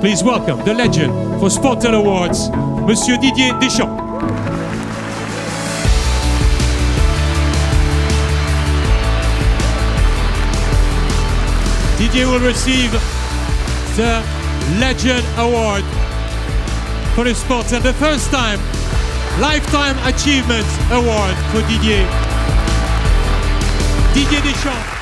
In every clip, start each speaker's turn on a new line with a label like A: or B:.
A: Please welcome the legend for Sportel Awards, Monsieur Didier Deschamps. Didier will receive the Legend Award for the sports and the first time Lifetime Achievement Award for Didier Deschamps.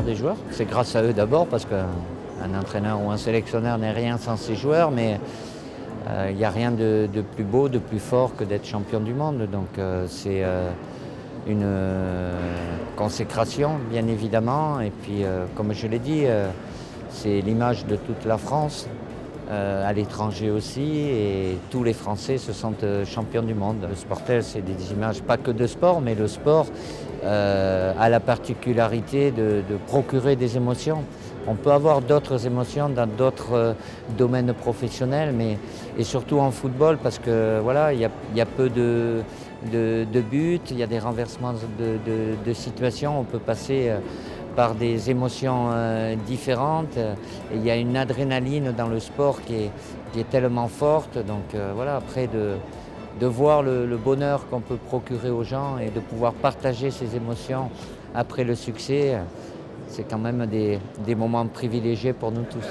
B: Des joueurs. C'est grâce à eux d'abord parce qu'un entraîneur ou un sélectionneur n'est rien sans ses joueurs, mais il n'y a rien de plus beau, de plus fort que d'être champion du monde. Donc c'est une consécration bien évidemment, et puis comme je l'ai dit, c'est l'image de toute la France, à l'étranger aussi, et tous les Français se sentent champions du monde. Le Sportel, c'est des images pas que de sport, mais le sport a la particularité de procurer des émotions. On peut avoir d'autres émotions dans d'autres domaines professionnels, et surtout en football, parce que voilà, il y a peu de buts, il y a des renversements de situations, on peut passer par des émotions différentes, et il y a une adrénaline dans le sport qui est tellement forte. Donc voilà, après de voir le bonheur qu'on peut procurer aux gens et de pouvoir partager ces émotions après le succès, c'est quand même des moments privilégiés pour nous tous.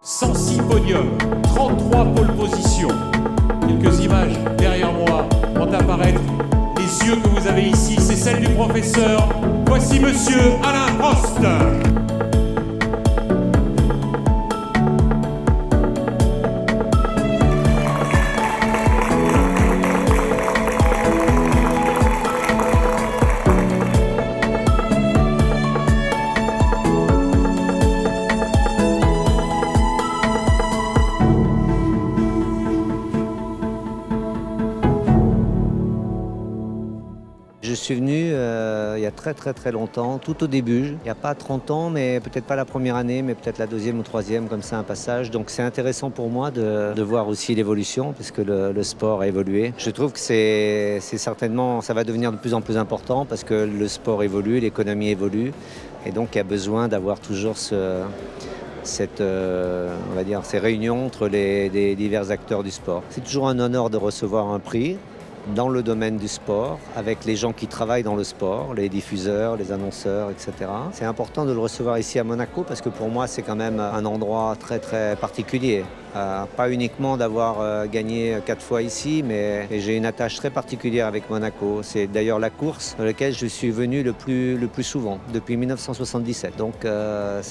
A: 106 podiums, 33 pole positions. Quelques images derrière moi vont apparaître. Les yeux que vous avez ici, c'est celle du professeur. Voici Monsieur Alain Prost.
C: Je suis venu il y a très longtemps, tout au début. Il n'y a pas 30 ans, mais peut-être pas la première année, mais peut-être la deuxième ou troisième, comme ça, un passage. Donc c'est intéressant pour moi de voir aussi l'évolution, puisque le sport a évolué. Je trouve que c'est certainement, ça va devenir de plus en plus important, parce que le sport évolue, l'économie évolue, et donc il y a besoin d'avoir toujours on va dire, ces réunions entre les divers acteurs du sport. C'est toujours un honneur de recevoir un prix dans le domaine du sport, avec les gens qui travaillent dans le sport, les diffuseurs, les annonceurs, etc. C'est important de le recevoir ici à Monaco, parce que pour moi, c'est quand même un endroit très particulier. Pas uniquement d'avoir gagné 4 fois ici, mais j'ai une attache très particulière avec Monaco. C'est d'ailleurs la course dans laquelle je suis venu le plus souvent, depuis 1977. Donc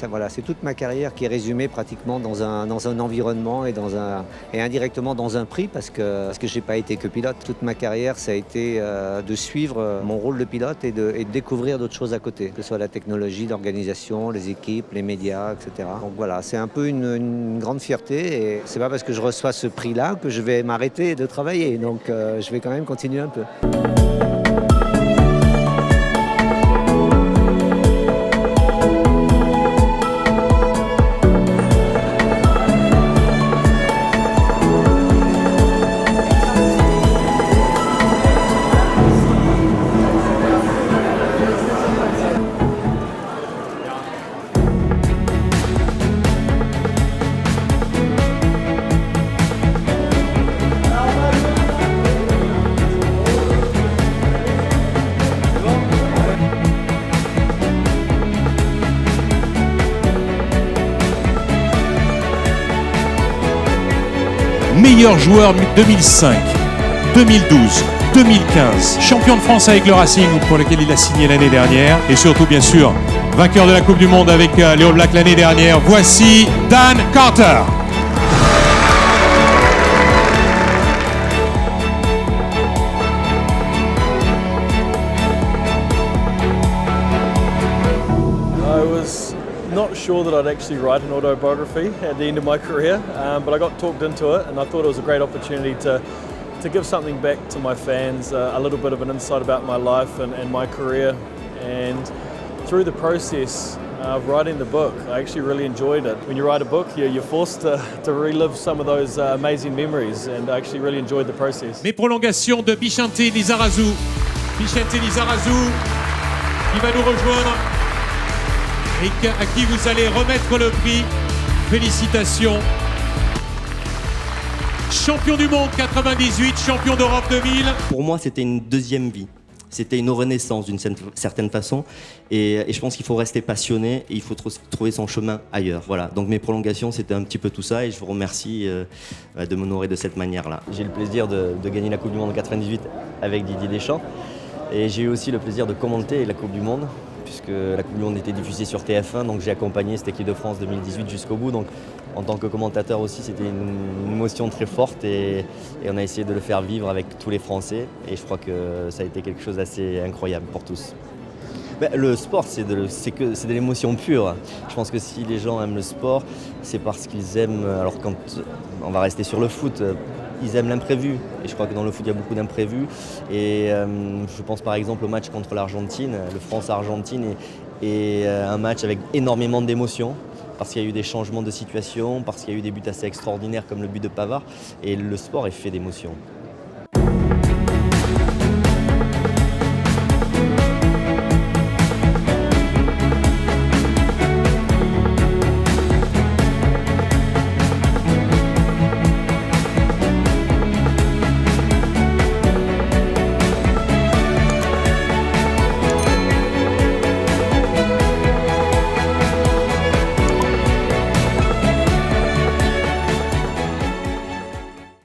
C: voilà, c'est toute ma carrière qui est résumée pratiquement dans un environnement et indirectement dans un prix, parce que j'ai pas été que pilote. Toute ma carrière, ça a été de suivre mon rôle de pilote et de découvrir d'autres choses à côté, que ce soit la technologie, l'organisation, les équipes, les médias, etc. Donc voilà, c'est un peu une grande fierté, et c'est pas parce que je reçois ce prix-là que je vais m'arrêter de travailler. Donc je vais quand même continuer un peu.
A: Meilleur joueur 2005, 2012, 2015, champion de France avec le Racing pour lequel il a signé l'année dernière, et surtout bien sûr vainqueur de la Coupe du Monde avec les All Blacks l'année dernière. Voici Dan Carter.
D: sure that I'd actually write an autobiography at the end of my career, but I got talked into it and I thought it was a great opportunity to give something back to my fans, a little bit of an insight about my life and my career. And through the process of writing the book, I actually really enjoyed it. When you write a book, you're forced to relive some of those amazing memories, and I actually really enjoyed the process.
A: Mais prolongation de Vicente Lizarazu. Vicente Lizarazu qui va nous rejoindre et à qui vous allez remettre le prix. Félicitations. Champion du monde 98, champion d'Europe 2000.
E: Pour moi, c'était une deuxième vie. C'était une renaissance d'une certaine façon. Et je pense qu'il faut rester passionné et il faut trouver son chemin ailleurs. Voilà. Donc mes prolongations, c'était un petit peu tout ça et je vous remercie de m'honorer de cette manière-là. J'ai le plaisir de gagner la Coupe du Monde en 98 avec Didier Deschamps. Et j'ai eu aussi le plaisir de commenter la Coupe du Monde, puisque la Coupe du Monde était diffusée sur TF1, donc j'ai accompagné cette équipe de France 2018 jusqu'au bout. Donc en tant que commentateur aussi, c'était une émotion très forte et on a essayé de le faire vivre avec tous les Français. Et je crois que ça a été quelque chose d'assez incroyable pour tous. Le sport, c'est de l'émotion pure. Je pense que si les gens aiment le sport, c'est parce qu'ils aiment... Alors quand on va rester sur le foot, ils aiment l'imprévu. Et je crois que dans le foot, il y a beaucoup d'imprévus. Et je pense par exemple au match contre l'Argentine, le France-Argentine, et un match avec énormément d'émotions. Parce qu'il y a eu des changements de situation, parce qu'il y a eu des buts assez extraordinaires comme le but de Pavard. Et le sport est fait d'émotions.